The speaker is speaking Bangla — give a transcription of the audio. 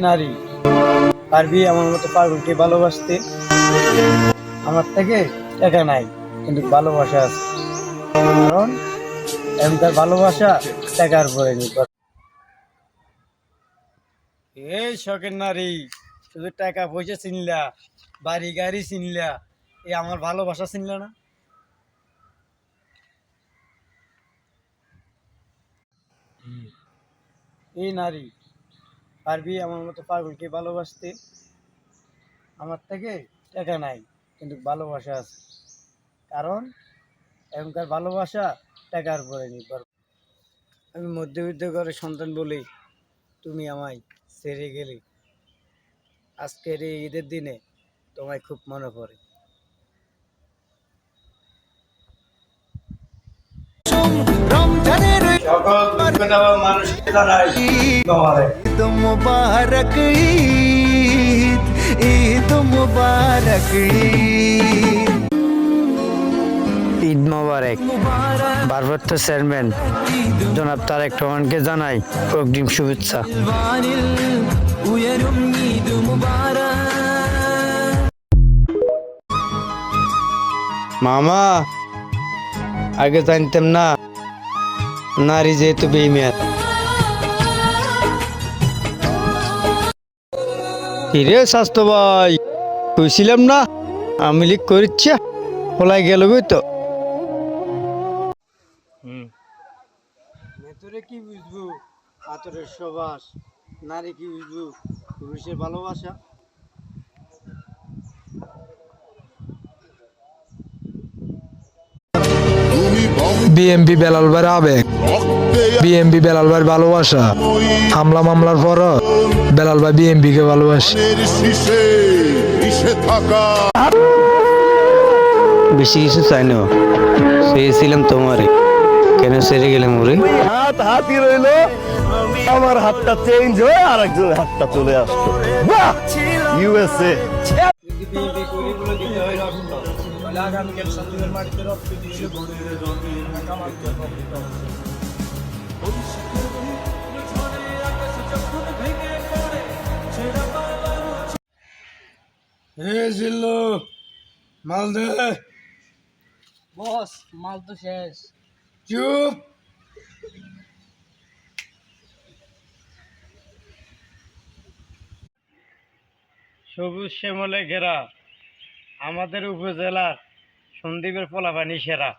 নারী, পারবি আমার মতো পাগলকে ভালোবাসতে? আমার থেকে টাকা নাই, কিন্তু ভালোবাসা আছে। কারণ এমনকার ভালোবাসা টাকার উপরে নির্ভর। এই শখের নারী, শুধু টাকা পয়সা চিনলা, বাড়ি গাড়ি চিনলা, এই আমার ভালোবাসা চিনলা না? এই নারী, পারবি আমার মতো পাগলকে ভালোবাসতে? আমার থেকে টাকা নাই, কিন্তু ভালোবাসা আছে। কারণ এখনকার ভালোবাসা টাকার উপরে নির্ভর। আমি মধ্যবিত্ত ঘরের সন্তান বলেই তুমি আমায় ছেড়ে গেলে। আজকের এই ঈদের দিনে তোমায় খুব মনে পড়ে। সকল দুঃখ দেওয়া মানুষকে জানাই ঈদ মুবারক, ঈদ মুবারক, ঈদ মোবারক। ভারপ্রাপ্ত চেয়ারম্যান জনাব তারেক রহমানকে জানাই অগ্রিম শুভেচ্ছা। মামা, আগে জানতাম না নারী যেহেতু বেইমান। কিরে স্বাস্থ্য ভাই, কইছিলাম না আমি লিখ করিচ্ছা হলাই গেল তো। ভেতরে কি বুঝবো আতরের সবাস, নারী কি বুঝবো পুরুষের ভালোবাসা। বিএমপি বেলাল ভাইয়ের আবেগ, বিএমপি বেলাল ভাইয়ের ভালোবাসা। হামলা মামলার পর বেলাল ভাই বিএমপি কে ভালোবাসে। বেশি কিছু চাই না, চেয়েছিলাম তোমারে, কেন ছেড়ে গেলাম ওরে। হাত হাতি রইল, আমার হাতটা চেঞ্জ হয়ে আর একজনের হাতটা চলে আসতো। ইউএসএ মাল দে। বস, মাল তো শেষ। চুপ। সবুজ শ্যামলে ঘেরা আমাদের উপজেলার সন্দ্বীপের পোলাপানি সেরা।